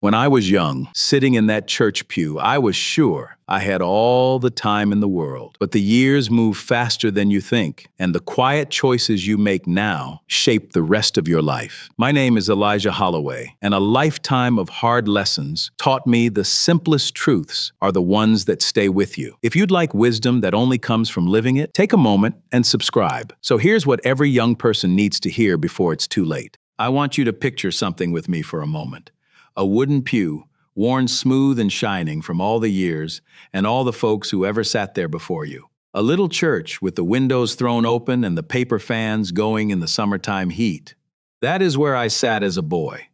When I was young, sitting in that church pew, I was sure I had all the time in the world. But the years move faster than you think, and the quiet choices you make now shape the rest of your life. My name is Elijah Holloway, and a lifetime of hard lessons taught me the simplest truths are the ones that stay with you. If you'd like wisdom that only comes from living it, take a moment and subscribe. So here's what every young person needs to hear before it's too late. I want you to picture something with me for a moment. A wooden pew, worn smooth and shining from all the years and all the folks who ever sat there before you. A little church with the windows thrown open and the paper fans going in the summertime heat. That is where I sat as a boy,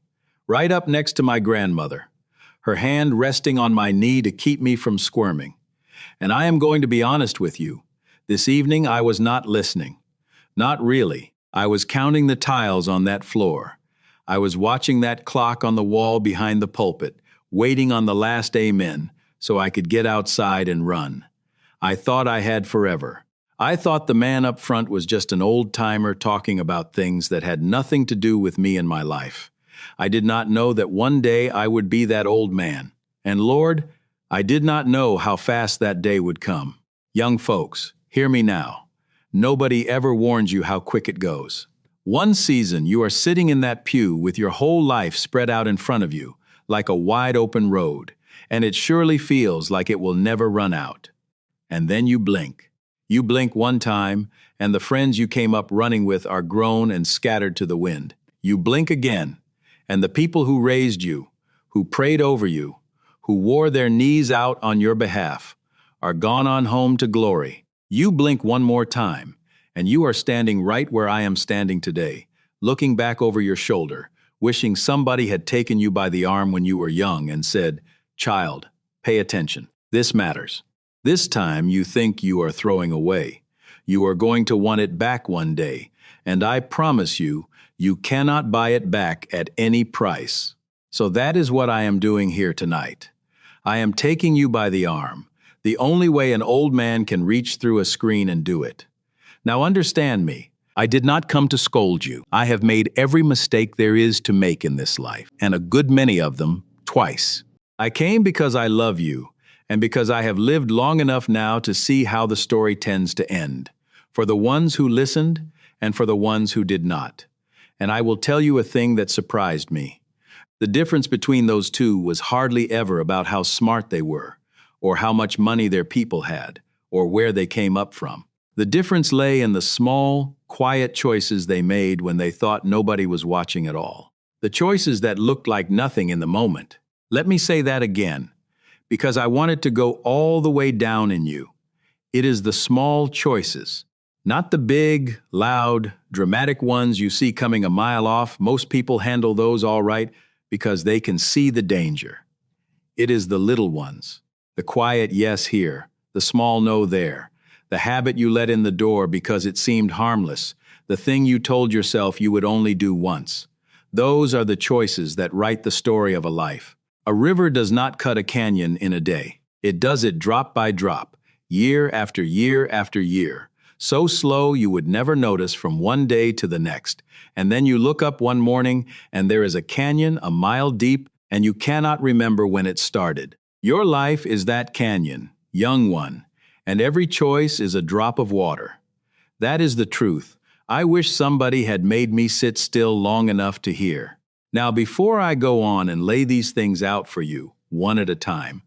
right up next to my grandmother, her hand resting on my knee to keep me from squirming. And I am going to be honest with you. This evening I was not listening. Not really. I was counting the tiles on that floor. I was watching that clock on the wall behind the pulpit, waiting on the last amen so I could get outside and run. I thought I had forever. I thought the man up front was just an old-timer talking about things that had nothing to do with me and my life. I did not know that one day I would be that old man. And Lord, I did not know how fast that day would come. Young folks, hear me now. Nobody ever warns you how quick it goes. One season, you are sitting in that pew with your whole life spread out in front of you, like a wide-open road, and it surely feels like it will never run out. And then you blink. You blink one time, and the friends you came up running with are grown and scattered to the wind. You blink again, and the people who raised you, who prayed over you, who wore their knees out on your behalf, are gone on home to glory. You blink one more time, and you are standing right where I am standing today, looking back over your shoulder, wishing somebody had taken you by the arm when you were young and said, "Child, pay attention. This matters." This time you think you are throwing away. You are going to want it back one day, and I promise you, you cannot buy it back at any price. So that is what I am doing here tonight. I am taking you by the arm, the only way an old man can reach through a screen and do it. Now understand me. I did not come to scold you. I have made every mistake there is to make in this life, and a good many of them twice. I came because I love you, and because I have lived long enough now to see how the story tends to end, for the ones who listened and for the ones who did not. And I will tell you a thing that surprised me. The difference between those two was hardly ever about how smart they were, or how much money their people had, or where they came up from. The difference lay in the small, quiet choices they made when they thought nobody was watching at all. The choices that looked like nothing in the moment. Let me say that again, because I want it to go all the way down in you. It is the small choices, not the big, loud, dramatic ones you see coming a mile off. Most people handle those all right because they can see the danger. It is the little ones, the quiet yes here, the small no there. The habit you let in the door because it seemed harmless, the thing you told yourself you would only do once. Those are the choices that write the story of a life. A river does not cut a canyon in a day. It does it drop by drop, year after year after year, so slow you would never notice from one day to the next. And then you look up one morning and there is a canyon a mile deep and you cannot remember when it started. Your life is that canyon, young one. And every choice is a drop of water. That is the truth. I wish somebody had made me sit still long enough to hear. Now, before I go on and lay these things out for you, one at a time,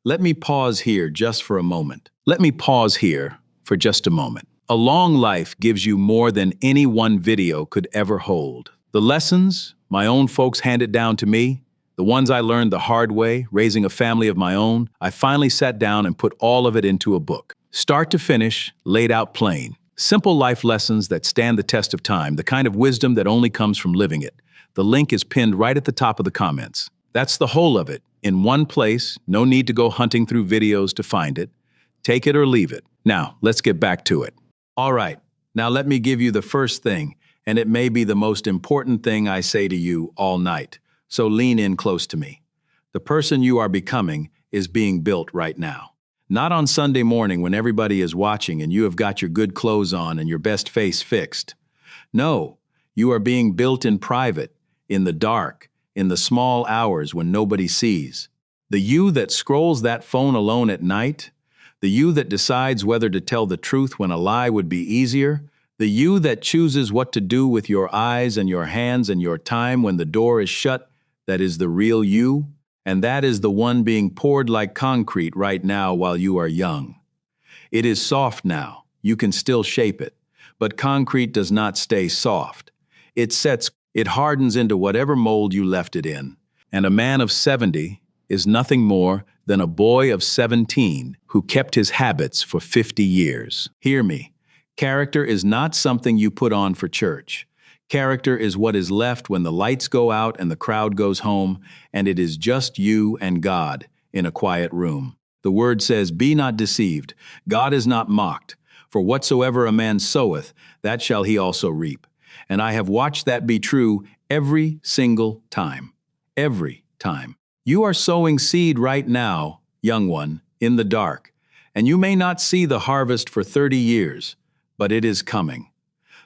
let me pause here just for a moment. Let me pause here for just a moment. A long life gives you more than any one video could ever hold. The lessons my own folks handed down to me, the ones I learned the hard way, raising a family of my own, I finally sat down and put all of it into a book. Start to finish, laid out plain. Simple life lessons that stand the test of time, the kind of wisdom that only comes from living it. The link is pinned right at the top of the comments. That's the whole of it, in one place, no need to go hunting through videos to find it. Take it or leave it. Now, let's get back to it. All right, now let me give you the first thing, and it may be the most important thing I say to you all night. So lean in close to me. The person you are becoming is being built right now. Not on Sunday morning when everybody is watching and you have got your good clothes on and your best face fixed. No, you are being built in private, in the dark, in the small hours when nobody sees. The you that scrolls that phone alone at night, the you that decides whether to tell the truth when a lie would be easier, the you that chooses what to do with your eyes and your hands and your time when the door is shut, that is the real you, and that is the one being poured like concrete right now while you are young. It is soft now, you can still shape it, but concrete does not stay soft. It hardens into whatever mold you left it in, and a man of 70 is nothing more than a boy of 17 who kept his habits for 50 years. Hear me. Character is not something you put on for church. Character is what is left when the lights go out and the crowd goes home, and it is just you and God in a quiet room. The word says, "Be not deceived. God is not mocked. For whatsoever a man soweth, that shall he also reap." And I have watched that be true every single time. Every time. You are sowing seed right now, young one, in the dark, and you may not see the harvest for 30 years, but it is coming.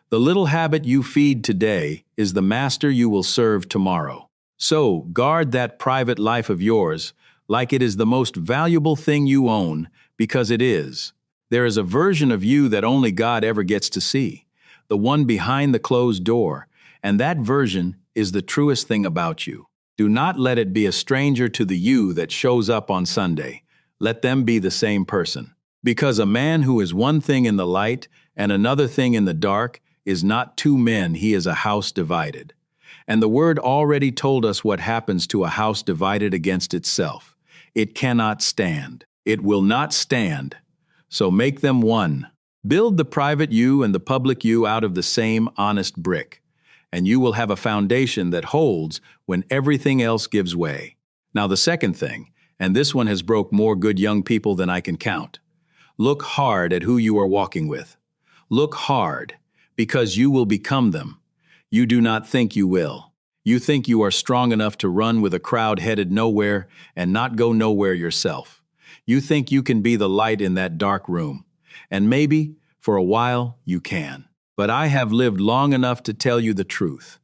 The little habit you feed today is the master you will serve tomorrow. So guard that private life of yours like it is the most valuable thing you own, because it is. There is a version of you that only God ever gets to see, the one behind the closed door, and that version is the truest thing about you. Do not let it be a stranger to the you that shows up on Sunday. Let them be the same person. Because a man who is one thing in the light and another thing in the dark is not two men, he is a house divided. And the word already told us what happens to a house divided against itself. It cannot stand. It will not stand. So make them one. Build the private you and the public you out of the same honest brick, and you will have a foundation that holds when everything else gives way. Now the second thing, and this one has broke more good young people than I can count. Look hard at who you are walking with. Look hard, because you will become them. You do not think you will. You think you are strong enough to run with a crowd headed nowhere and not go nowhere yourself. You think you can be the light in that dark room. And maybe, for a while, you can. But I have lived long enough to tell you the truth.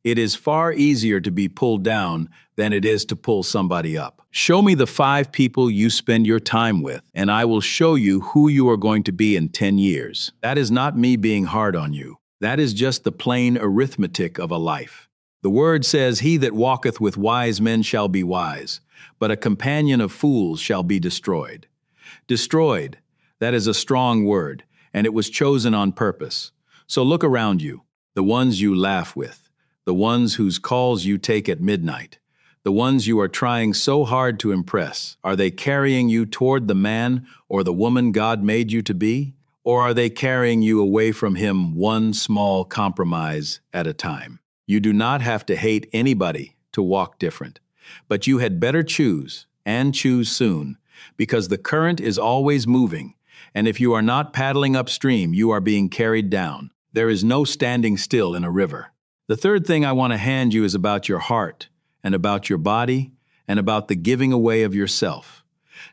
It is far easier to be pulled down than it is to pull somebody up. Show me the 5 people you spend your time with, and I will show you who you are going to be in 10 years. That is not me being hard on you. That is just the plain arithmetic of a life. The word says, "He that walketh with wise men shall be wise, but a companion of fools shall be destroyed." Destroyed, that is a strong word, and it was chosen on purpose. So look around you, the ones you laugh with, the ones whose calls you take at midnight, the ones you are trying so hard to impress. Are they carrying you toward the man or the woman God made you to be? Or are they carrying you away from him one small compromise at a time? You do not have to hate anybody to walk different, but you had better choose, and choose soon, because the current is always moving, and if you are not paddling upstream, you are being carried down. There is no standing still in a river. The third thing I want to hand you is about your heart, and about your body, and about the giving away of yourself.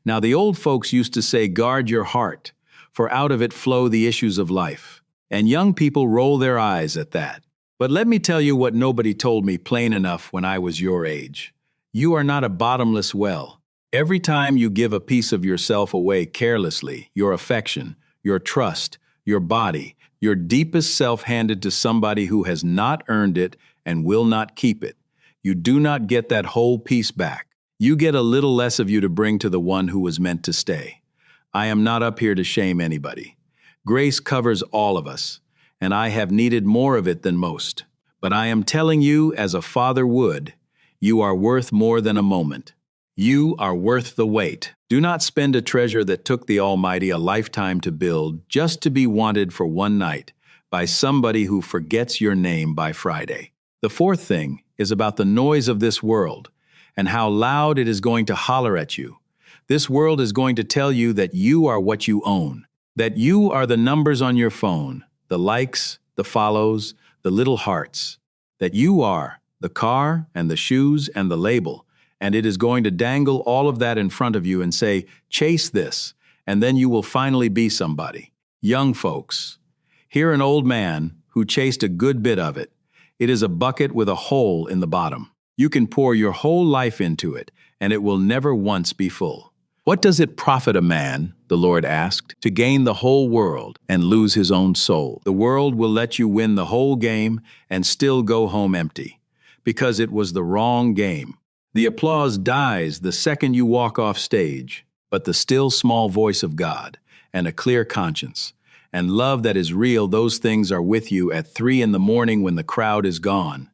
Now, the old folks used to say, "Guard your heart, for out of it flow the issues of life." And young people roll their eyes at that. But let me tell you what nobody told me plain enough when I was your age. You are not a bottomless well. Every time you give a piece of yourself away carelessly, your affection, your trust, your body, your deepest self handed to somebody who has not earned it and will not keep it, you do not get that whole piece back. You get a little less of you to bring to the one who was meant to stay. I am not up here to shame anybody. Grace covers all of us, and I have needed more of it than most. But I am telling you, as a father would, you are worth more than a moment. You are worth the wait. Do not spend a treasure that took the Almighty a lifetime to build just to be wanted for one night by somebody who forgets your name by Friday. The fourth thing is about the noise of this world and how loud it is going to holler at you. This world is going to tell you that you are what you own, that you are the numbers on your phone, the likes, the follows, the little hearts, that you are the car and the shoes and the label, and it is going to dangle all of that in front of you and say, "Chase this," and then you will finally be somebody. Young folks, hear an old man who chased a good bit of it. It is a bucket with a hole in the bottom. You can pour your whole life into it, and it will never once be full. What does it profit a man, the Lord asked, to gain the whole world and lose his own soul? The world will let you win the whole game and still go home empty, because it was the wrong game. The applause dies the second you walk off stage, but the still small voice of God, and a clear conscience, and love that is real, those things are with you at 3 in the morning when the crowd is gone.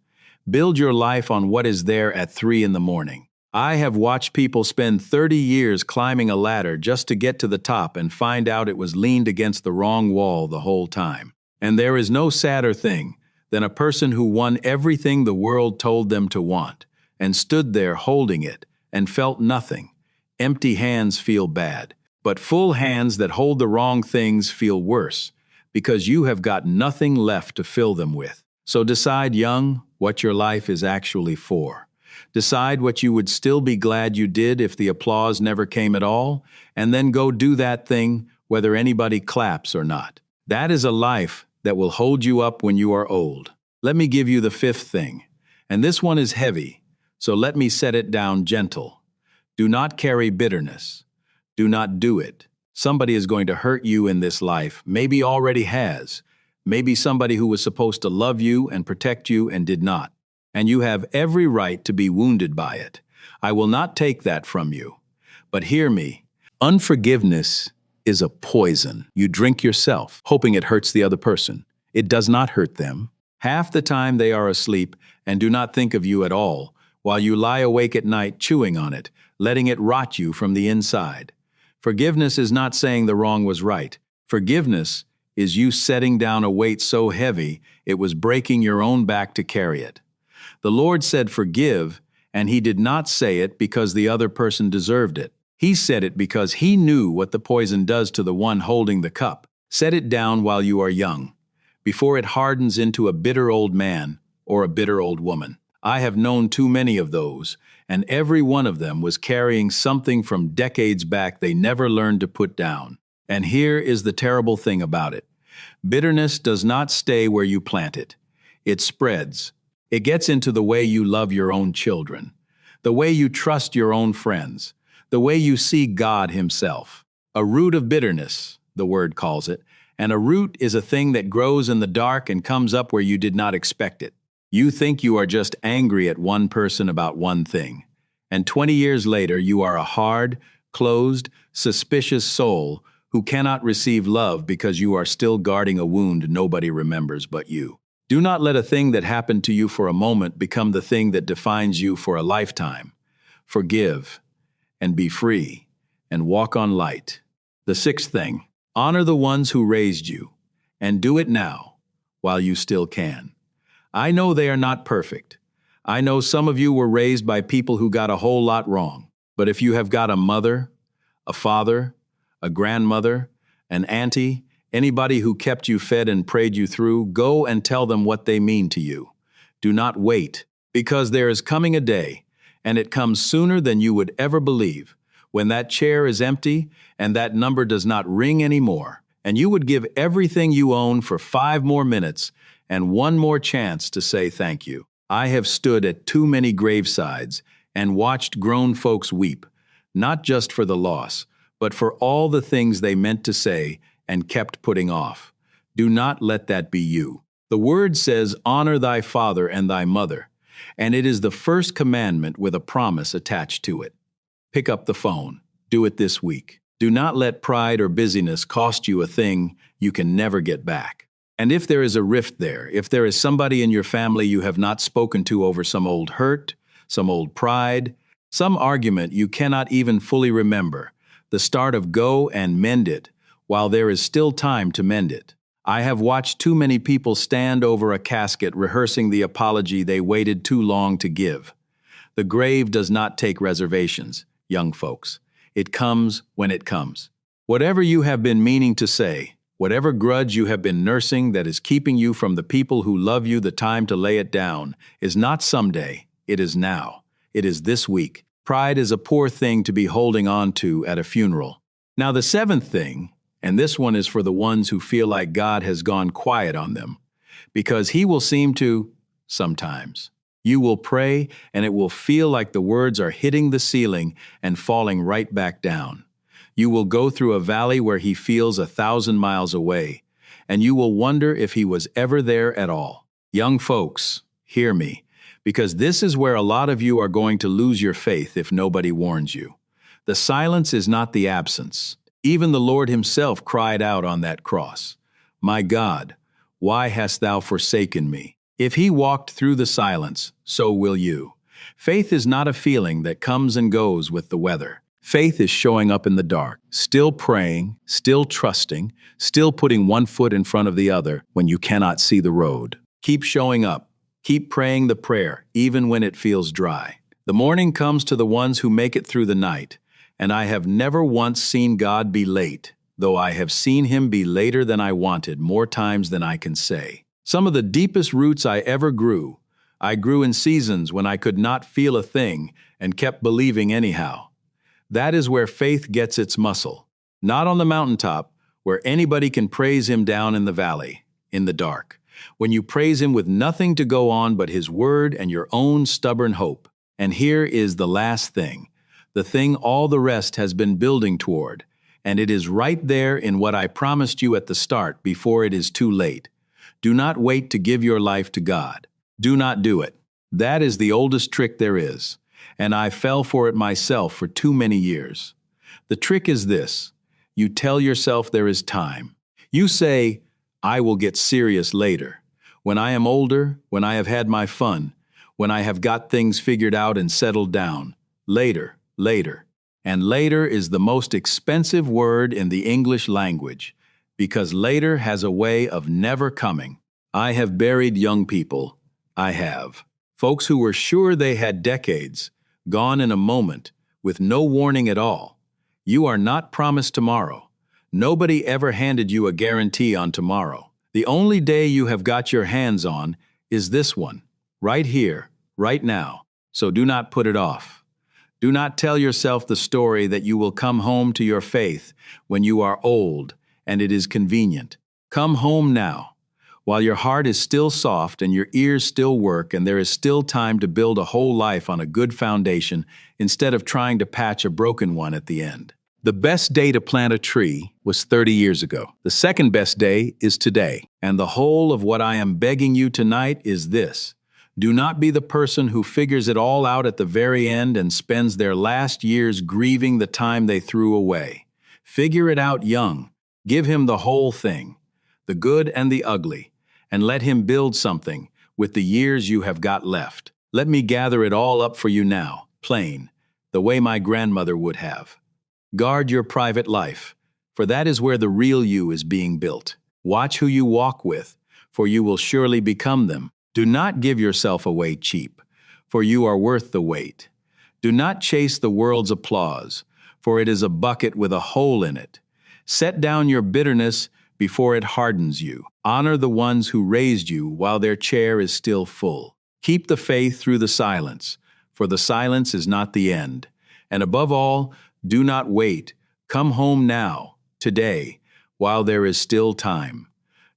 Build your life on what is there at 3 in the morning. I have watched people spend 30 years climbing a ladder just to get to the top and find out it was leaned against the wrong wall the whole time. And there is no sadder thing than a person who won everything the world told them to want and stood there holding it and felt nothing. Empty hands feel bad, but full hands that hold the wrong things feel worse because you have got nothing left to fill them with. So decide, young, what your life is actually for. Decide what you would still be glad you did if the applause never came at all, and then go do that thing whether anybody claps or not. That is a life that will hold you up when you are old. Let me give you the 5th thing, and this one is heavy, so let me set it down gentle. Do not carry bitterness. Do not do it. Somebody is going to hurt you in this life, maybe already has. Maybe somebody who was supposed to love you and protect you and did not. And you have every right to be wounded by it. I will not take that from you. But hear me, unforgiveness is a poison you drink yourself, hoping it hurts the other person. It does not hurt them. Half the time they are asleep and do not think of you at all, while you lie awake at night chewing on it, letting it rot you from the inside. Forgiveness is not saying the wrong was right. Forgiveness is you setting down a weight so heavy it was breaking your own back to carry it. The Lord said forgive, and he did not say it because the other person deserved it. He said it because he knew what the poison does to the one holding the cup. Set it down while you are young, before it hardens into a bitter old man or a bitter old woman. I have known too many of those, and every one of them was carrying something from decades back they never learned to put down. And here is the terrible thing about it. Bitterness does not stay where you plant it. It spreads. It gets into the way you love your own children, the way you trust your own friends, the way you see God himself. A root of bitterness, the word calls it, and a root is a thing that grows in the dark and comes up where you did not expect it. You think you are just angry at one person about one thing, and 20 years later you are a hard, closed, suspicious soul who cannot receive love because you are still guarding a wound nobody remembers but you. Do not let a thing that happened to you for a moment become the thing that defines you for a lifetime. Forgive, and be free, and walk on light. The 6th thing, honor the ones who raised you, and do it now, while you still can. I know they are not perfect. I know some of you were raised by people who got a whole lot wrong. But if you have got a mother, a father, a grandmother, an auntie, anybody who kept you fed and prayed you through, go and tell them what they mean to you. Do not wait, because there is coming a day, and it comes sooner than you would ever believe, when that chair is empty and that number does not ring anymore, and you would give everything you own for 5 more minutes and 1 more chance to say thank you. I have stood at too many gravesides and watched grown folks weep, not just for the loss, but for all the things they meant to say and kept putting off. Do not let that be you. The word says, honor thy father and thy mother, and it is the first commandment with a promise attached to it. Pick up the phone. Do it this week. Do not let pride or busyness cost you a thing you can never get back. And if there is a rift there, if there is somebody in your family you have not spoken to over some old hurt, some old pride, some argument you cannot even fully remember, the start of go and mend it while there is still time to mend it. I have watched too many people stand over a casket rehearsing the apology they waited too long to give. The grave does not take reservations, young folks. It comes when it comes. Whatever you have been meaning to say, whatever grudge you have been nursing that is keeping you from the people who love you the time to lay it down, is not someday, it is now. It is this week. Pride is a poor thing to be holding on to at a funeral. Now the 7th thing, and this one is for the ones who feel like God has gone quiet on them, because he will seem to, sometimes. You will pray, and it will feel like the words are hitting the ceiling and falling right back down. You will go through a valley where he feels 1,000 miles away, and you will wonder if he was ever there at all. Young folks, hear me, because this is where a lot of you are going to lose your faith if nobody warns you. The silence is not the absence. Even the Lord himself cried out on that cross, "My God, why hast thou forsaken me?" If he walked through the silence, so will you. Faith is not a feeling that comes and goes with the weather. Faith is showing up in the dark, still praying, still trusting, still putting one foot in front of the other when you cannot see the road. Keep showing up. Keep praying the prayer, even when it feels dry. The morning comes to the ones who make it through the night, and I have never once seen God be late, though I have seen him be later than I wanted more times than I can say. Some of the deepest roots I ever grew, I grew in seasons when I could not feel a thing and kept believing anyhow. That is where faith gets its muscle. Not on the mountaintop, where anybody can praise him down in the valley, in the dark. When you praise him with nothing to go on but his word and your own stubborn hope. And here is the last thing, the thing all the rest has been building toward, and it is right there in what I promised you at the start before it is too late. Do not wait to give your life to God. Do not do it. That is the oldest trick there is, and I fell for it myself for too many years. The trick is this. You tell yourself there is time. You say, "I will get serious later. When I am older, when I have had my fun, when I have got things figured out and settled down. Later, later." And later is the most expensive word in the English language, because later has a way of never coming. I have buried young people. I have. Folks who were sure they had decades, gone in a moment, with no warning at all. You are not promised tomorrow. Nobody ever handed you a guarantee on tomorrow. The only day you have got your hands on is this one, right here, right now. So do not put it off. Do not tell yourself the story that you will come home to your faith when you are old and it is convenient. Come home now, while your heart is still soft and your ears still work and there is still time to build a whole life on a good foundation instead of trying to patch a broken one at the end. The best day to plant a tree was 30 years ago. The second best day is today. And the whole of what I am begging you tonight is this. Do not be the person who figures it all out at the very end and spends their last years grieving the time they threw away. Figure it out young. Give him the whole thing, the good and the ugly, and let him build something with the years you have got left. Let me gather it all up for you now, plain, the way my grandmother would have. Guard your private life, for that is where the real you is being built. Watch who you walk with, for you will surely become them. Do not give yourself away cheap, for you are worth the wait. Do not chase the world's applause, for it is a bucket with a hole in it. Set down your bitterness before it hardens you. Honor the ones who raised you while their chair is still full. Keep the faith through the silence, for the silence is not the end. And above all, do not wait. Come home now, today, while there is still time.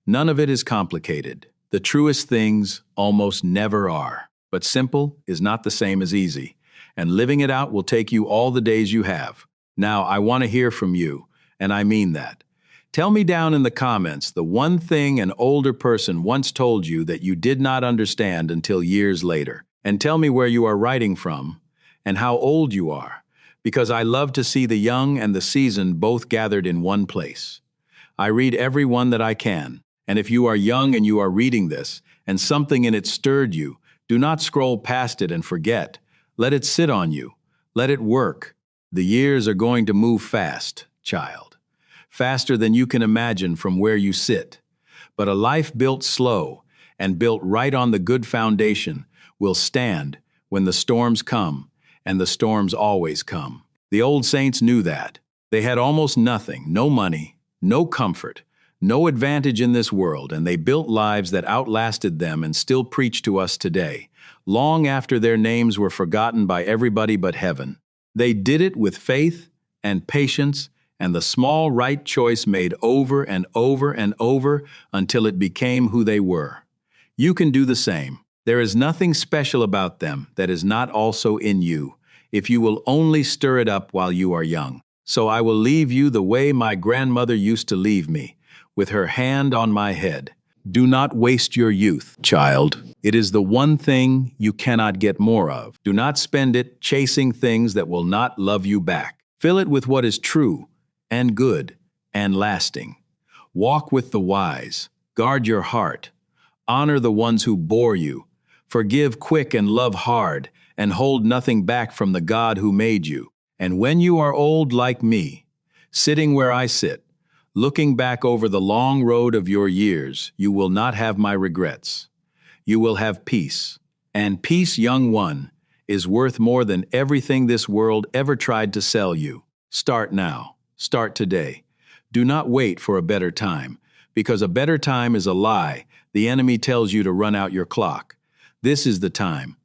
None of it is complicated. The truest things almost never are. But simple is not the same as easy, and living it out will take you all the days you have. Now, I want to hear from you. And I mean that. Tell me down in the comments the one thing an older person once told you that you did not understand until years later. And tell me where you are writing from and how old you are, because I love to see the young and the seasoned both gathered in one place. I read every one that I can, and if you are young and you are reading this and something in it stirred you, do not scroll past it and forget. Let it sit on you. Let it work. The years are going to move fast, child, faster than you can imagine from where you sit. But a life built slow and built right on the good foundation will stand when the storms come, and the storms always come. The old saints knew that. They had almost nothing, no money, no comfort, no advantage in this world, and they built lives that outlasted them and still preach to us today, long after their names were forgotten by everybody but heaven. They did it with faith and patience and the small right choice made over and over and over until it became who they were. You can do the same. There is nothing special about them that is not also in you, if you will only stir it up while you are young. So I will leave you the way my grandmother used to leave me, with her hand on my head. Do not waste your youth, child. It is the one thing you cannot get more of. Do not spend it chasing things that will not love you back. Fill it with what is true and good and lasting. Walk with the wise. Guard your heart. Honor the ones who bore you. Forgive quick and love hard, and hold nothing back from the God who made you. And when you are old like me, sitting where I sit, looking back over the long road of your years, you will not have my regrets. You will have peace. And peace, young one, is worth more than everything this world ever tried to sell you. Start now. Start today. Do not wait for a better time, because a better time is a lie. The enemy tells you to run out your clock. This is the time.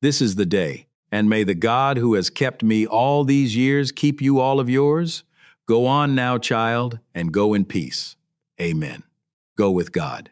This is the day. And may the God who has kept me all these years keep you all of yours. Go on now, child, and go in peace. Amen. Go with God.